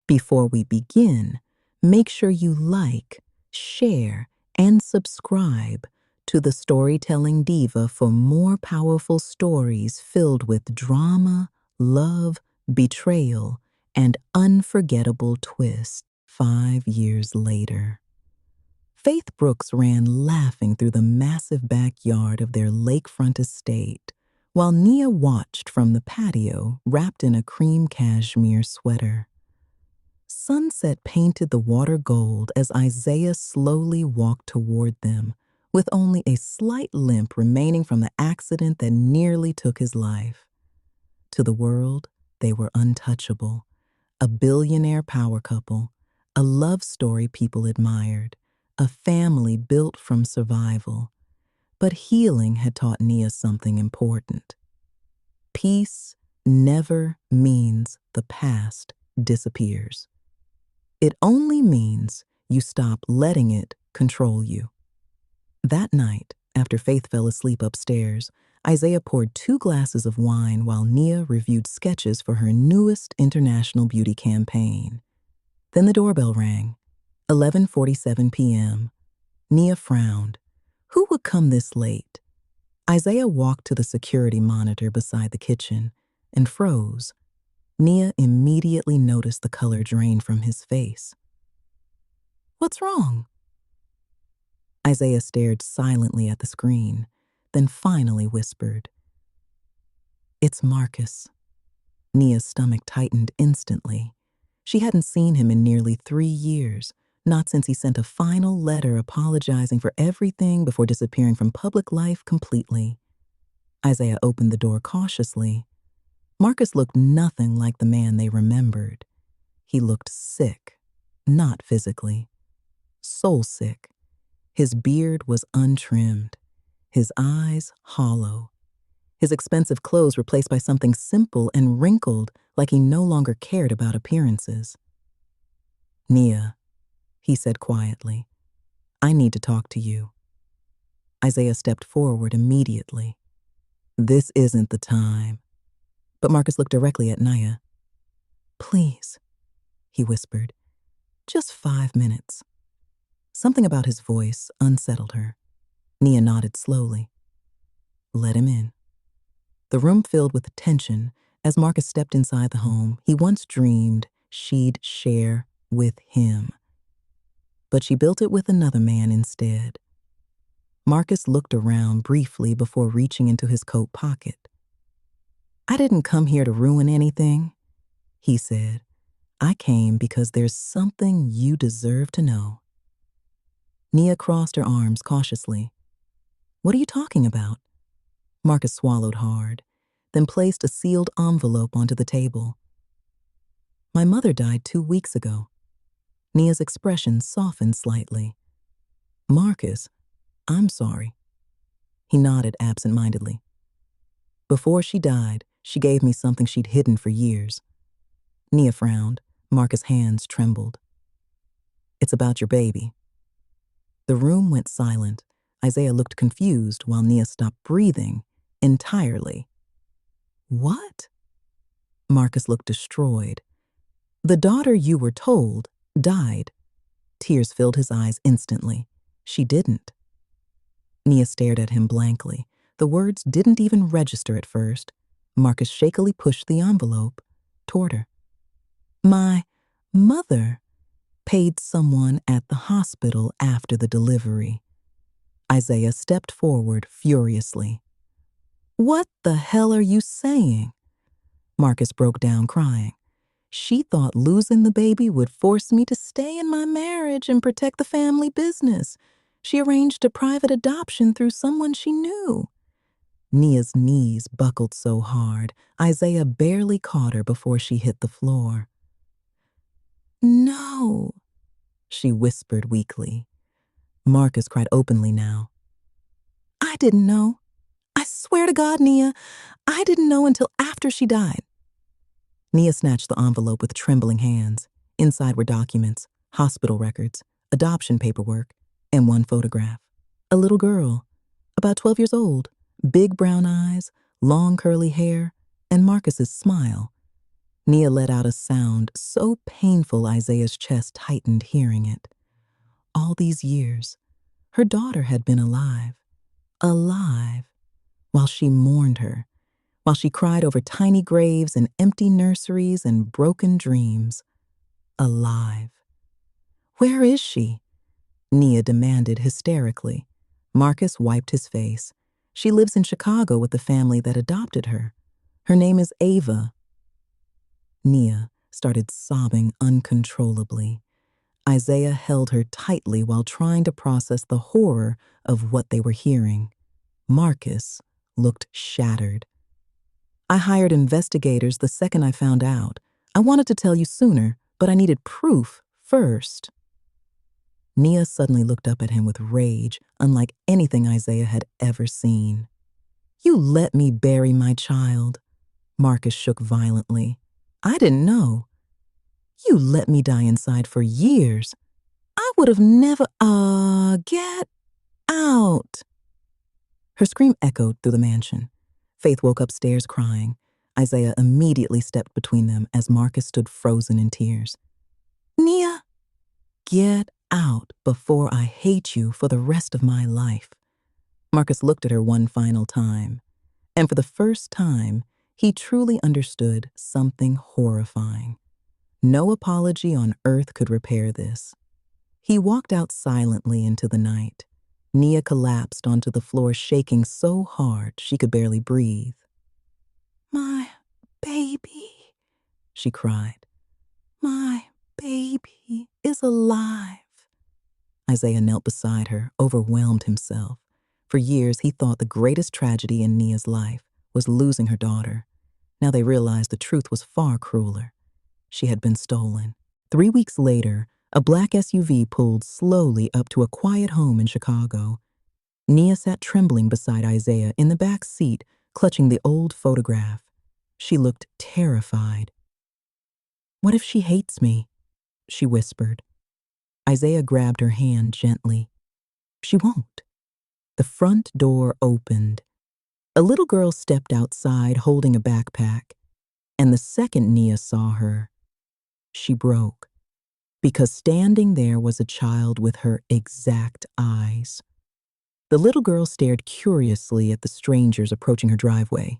Before we begin, make sure you like, share, and subscribe to the Storytelling Diva for more powerful stories filled with drama, love, betrayal, and unforgettable twists. 5 years later, Faith Brooks ran laughing through the massive backyard of their lakefront estate, while Nia watched from the patio wrapped in a cream cashmere sweater. Sunset painted the water gold as Isaiah slowly walked toward them, with only a slight limp remaining from the accident that nearly took his life. To the world, they were untouchable, a billionaire power couple, a love story people admired, a family built from survival. But healing had taught Nia something important. Peace never means the past disappears. It only means you stop letting it control you. That night, after Faith fell asleep upstairs, Isaiah poured 2 glasses of wine while Nia reviewed sketches for her newest international beauty campaign. Then the doorbell rang. 11:47 p.m. Nia frowned. Who would come this late? Isaiah walked to the security monitor beside the kitchen and froze. Nia immediately noticed the color drain from his face. "What's wrong?" Isaiah stared silently at the screen, then finally whispered, "It's Marcus." Nia's stomach tightened instantly. She hadn't seen him in nearly 3 years, not since he sent a final letter apologizing for everything before disappearing from public life completely. Isaiah opened the door cautiously. Marcus looked nothing like the man they remembered. He looked sick, not physically, soul sick. His beard was untrimmed, his eyes hollow, his expensive clothes replaced by something simple and wrinkled, like he no longer cared about appearances. "Nia," he said quietly, "I need to talk to you." Isaiah stepped forward immediately. "This isn't the time." But Marcus looked directly at Nia. "Please," he whispered, "just 5 minutes." Something about his voice unsettled her. Nia nodded slowly. "Let him in." The room filled with tension as Marcus stepped inside the home he once dreamed she'd share with him. But she built it with another man instead. Marcus looked around briefly before reaching into his coat pocket. "I didn't come here to ruin anything," he said. "I came because there's something you deserve to know." Nia crossed her arms cautiously. "What are you talking about?" Marcus swallowed hard, then placed a sealed envelope onto the table. "My mother died 2 weeks ago." Nia's expression softened slightly. "Marcus, I'm sorry." He nodded absent-mindedly. "Before she died, she gave me something she'd hidden for years." Nia frowned. Marcus' hands trembled. "It's about your baby." The room went silent. Isaiah looked confused while Nia stopped breathing entirely. "What?" Marcus looked destroyed. "The daughter you were told died." Tears filled his eyes instantly. "She didn't." Nia stared at him blankly. The words didn't even register at first. Marcus shakily pushed the envelope toward her. "My mother paid someone at the hospital after the delivery." Isaiah stepped forward furiously. "What the hell are you saying?" Marcus broke down crying. "She thought losing the baby would force me to stay in my marriage and protect the family business. She arranged a private adoption through someone she knew." Nia's knees buckled so hard, Isaiah barely caught her before she hit the floor. "No," she whispered weakly. Marcus cried openly now. "I didn't know. I swear to God, Nia, I didn't know until after she died." Nia snatched the envelope with trembling hands. Inside were documents, hospital records, adoption paperwork, and one photograph. A little girl, about 12 years old, big brown eyes, long curly hair, and Marcus's smile. Nia let out a sound so painful Isaiah's chest tightened hearing it. All these years, her daughter had been alive, alive, while she mourned her, while she cried over tiny graves and empty nurseries and broken dreams. Alive. Where is she? Nia demanded hysterically. Marcus wiped his face. She lives in Chicago with the family that adopted her. Her name is Ava. Nia started sobbing uncontrollably. Isaiah held her tightly while trying to process the horror of what they were hearing. Marcus looked shattered. I hired investigators the second I found out. I wanted to tell you sooner, but I needed proof first. Nia suddenly looked up at him with rage, unlike anything Isaiah had ever seen. You let me bury my child. Marcus shook violently. I didn't know. You let me die inside for years. I would have never, get out. Her scream echoed through the mansion. Faith woke upstairs crying. Isaiah immediately stepped between them as Marcus stood frozen in tears. Nia, get out before I hate you for the rest of my life. Marcus looked at her one final time, and for the first time, he truly understood something horrifying. No apology on earth could repair this. He walked out silently into the night. Nia collapsed onto the floor, shaking so hard she could barely breathe. My baby, she cried. My baby is alive. Isaiah knelt beside her, overwhelmed himself. For years, he thought the greatest tragedy in Nia's life was losing her daughter. Now they realized the truth was far crueler. She had been stolen. 3 weeks later, a black SUV pulled slowly up to a quiet home in Chicago. Nia sat trembling beside Isaiah in the back seat, clutching the old photograph. She looked terrified. What if she hates me? She whispered. Isaiah grabbed her hand gently. She won't. The front door opened. A little girl stepped outside holding a backpack, and the second Nia saw her, she broke, because standing there was a child with her exact eyes. The little girl stared curiously at the strangers approaching her driveway.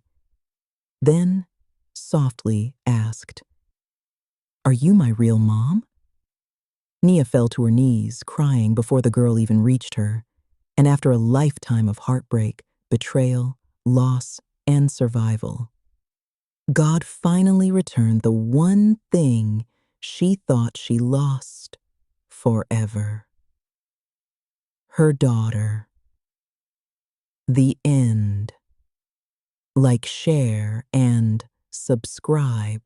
Then, softly asked, Are you my real mom? Nia fell to her knees, crying before the girl even reached her, and after a lifetime of heartbreak, betrayal, loss, and survival, God finally returned the one thing she thought she lost forever. Her daughter. The end. Like, share, and subscribe.